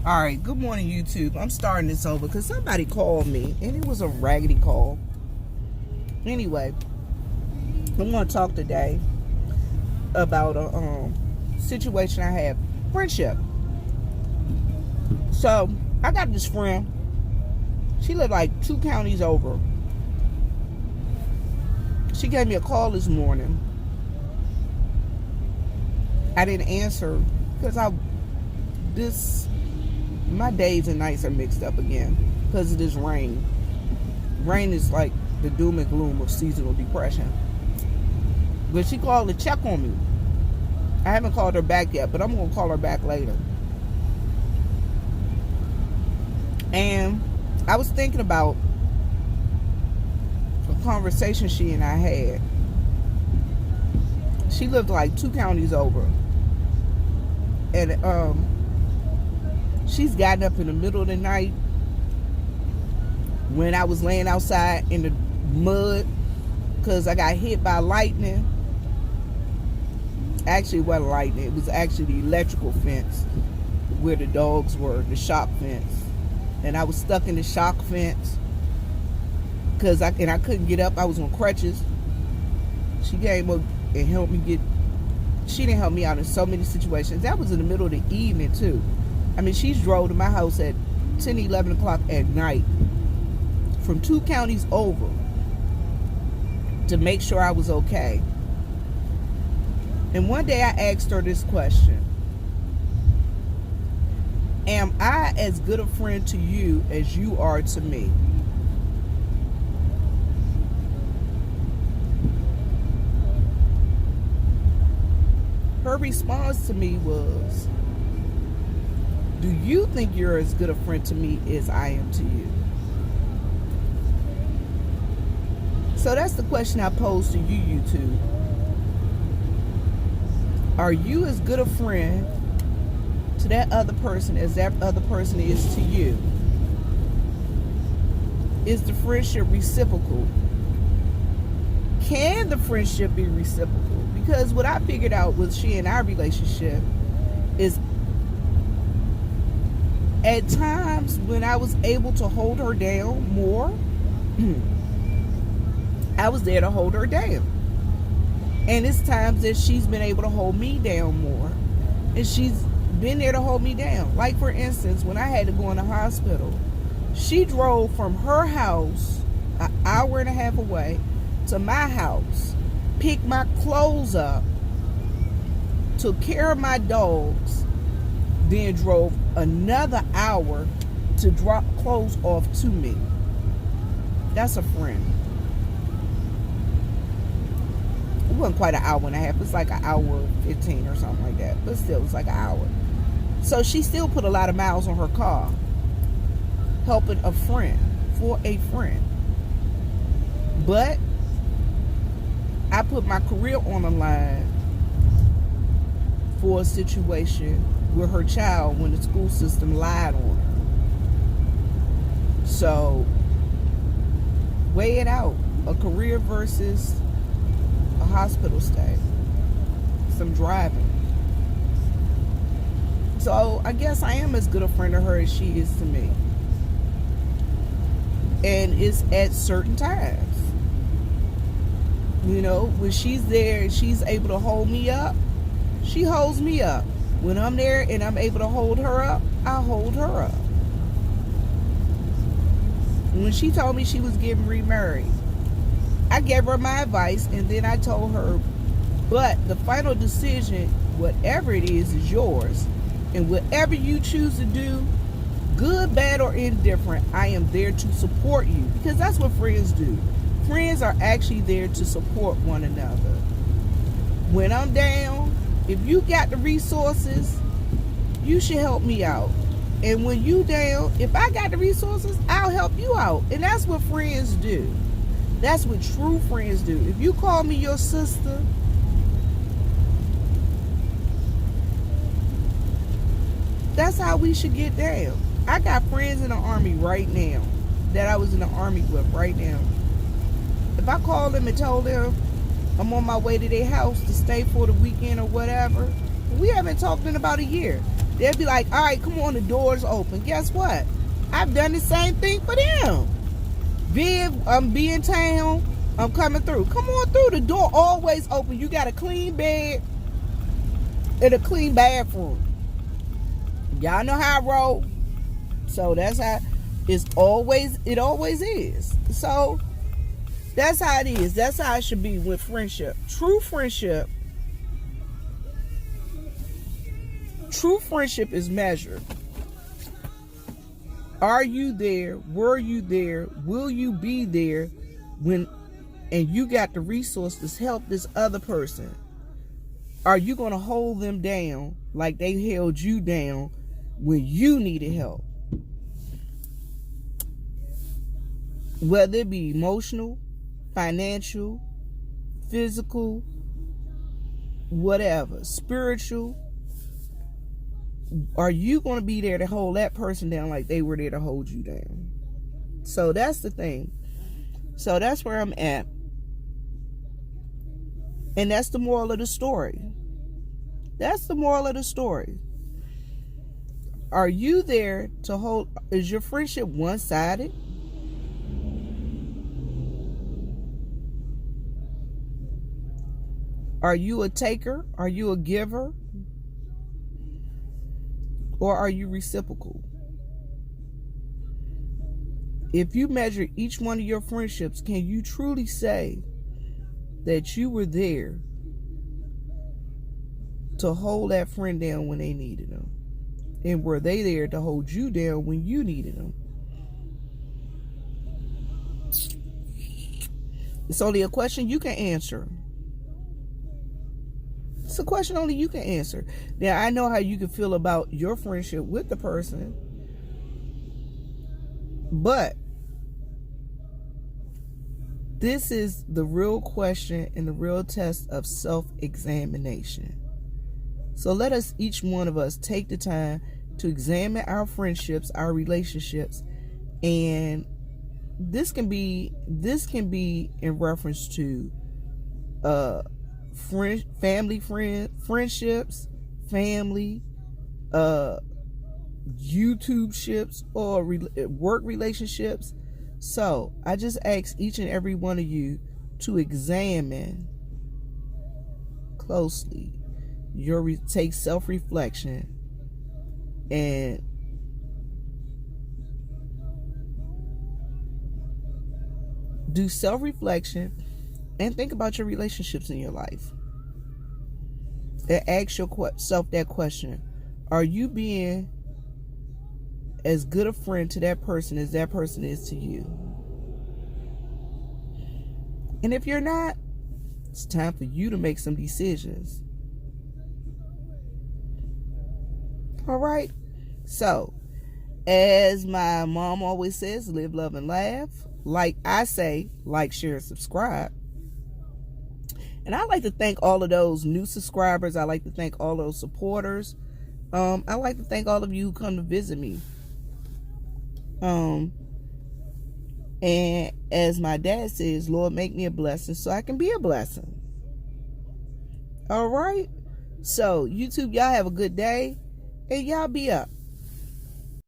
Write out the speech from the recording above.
All right, good morning, YouTube. I'm starting this over because somebody called me, and it was a raggedy call. Anyway, I'm going to talk today about a situation I have, friendship. So, I got this friend. She lived like 2 counties over. She gave me a call this morning. I didn't answer because my days and nights are mixed up again because of this rain. Rain is like the doom and gloom of seasonal depression. But she called to check on me. I haven't called her back yet, but I'm going to call her back later. And I was thinking about a conversation she and I had. She lived like 2 counties over. And she's gotten up in the middle of the night when I was laying outside in the mud because I got hit by lightning. Actually, it wasn't lightning. It was actually the electrical fence where the dogs were, the shock fence. And I was stuck in the shock fence because I couldn't get up. I was on crutches. She came up and helped me get. She didn't help me out in so many situations. That was in the middle of the evening too. I mean, she drove to my house at 10, 11 o'clock at night from 2 counties over to make sure I was okay. And one day I asked her this question: am I as good a friend to you as you are to me? Her response to me was, do you think you're as good a friend to me as I am to you? So that's the question I pose to you, YouTube. Are you as good a friend to that other person as that other person is to you? Is the friendship reciprocal? Can the friendship be reciprocal? Because what I figured out with she and our relationship is at times when I was able to hold her down more, I was there to hold her down. And it's times that she's been able to hold me down more. And she's been there to hold me down. Like, for instance, when I had to go in the hospital, she drove from her house an hour and a half away to my house, picked my clothes up, took care of my dogs, then drove another hour to drop clothes off to me. That's a friend. It wasn't quite an hour and a half. It's like an hour 15 or something like that. But still, it's like an hour. So she still put a lot of miles on her car, helping a friend, for a friend. But I put my career on the line for a situation with her child when the school system lied on her. So, weigh it out. A career versus a hospital stay. Some driving. So, I guess I am as good a friend to her as she is to me. And it's at certain times. You know, when she's there and she's able to hold me up, she holds me up. When I'm there and I'm able to hold her up, I hold her up. When she told me she was getting remarried, I gave her my advice and then I told her, but the final decision, whatever it is yours. And whatever you choose to do, good, bad, or indifferent, I am there to support you. Because that's what friends do. Friends are actually there to support one another. When I'm down, if you got the resources, you should help me out. And when you down, if I got the resources, I'll help you out. And that's what friends do. That's what true friends do. If you call me your sister, that's how we should get down. I got friends in the Army right now that I was in the Army with right now. If I called them and told them I'm on my way to their house to stay for the weekend or whatever, we haven't talked in about a year. They'll be like, all right, come on, the door's open. Guess what? I've done the same thing for them. Viv, be in town. I'm coming through. Come on through. The door always open. You got a clean bed and a clean bathroom. Y'all know how I roll. So that's how it always is. So that's how it is. That's how it should be with friendship. True friendship is measured. Are you there? Were you there? Will you be there when, and you got the resources to help this other person? Are you going to hold them down like they held you down when you needed help? Whether it be emotional, financial, physical, whatever, spiritual, are you going to be there to hold that person down like they were there to hold you down? So that's the thing. So that's where I'm at. And that's the moral of the story. That's the moral of the story. Are you there to hold? Is your friendship one-sided? Are you a taker? Are you a giver? Or are you reciprocal? If you measure each one of your friendships, can you truly say that you were there to hold that friend down when they needed them? And were they there to hold you down when you needed them? It's only a question you can answer. It's a question only you can answer. Now, I know how you can feel about your friendship with the person, but this is the real question and the real test of self-examination. So let us, each one of us, take the time to examine our friendships, our relationships, and this can be in reference to friendships, family, YouTube ships, or work relationships. So I just ask each and every one of you to examine closely take self-reflection and do self-reflection and think about your relationships in your life. And ask yourself that question. Are you being as good a friend to that person as that person is to you? And if you're not, it's time for you to make some decisions. All right? So, as my mom always says, live, love, and laugh. Like I say, like, share, subscribe. And I'd like to thank all of those new subscribers. I'd like to thank all those supporters. I'd like to thank all of you who come to visit me. And as my dad says, Lord, make me a blessing so I can be a blessing. All right? So, YouTube, y'all have a good day. And y'all be up.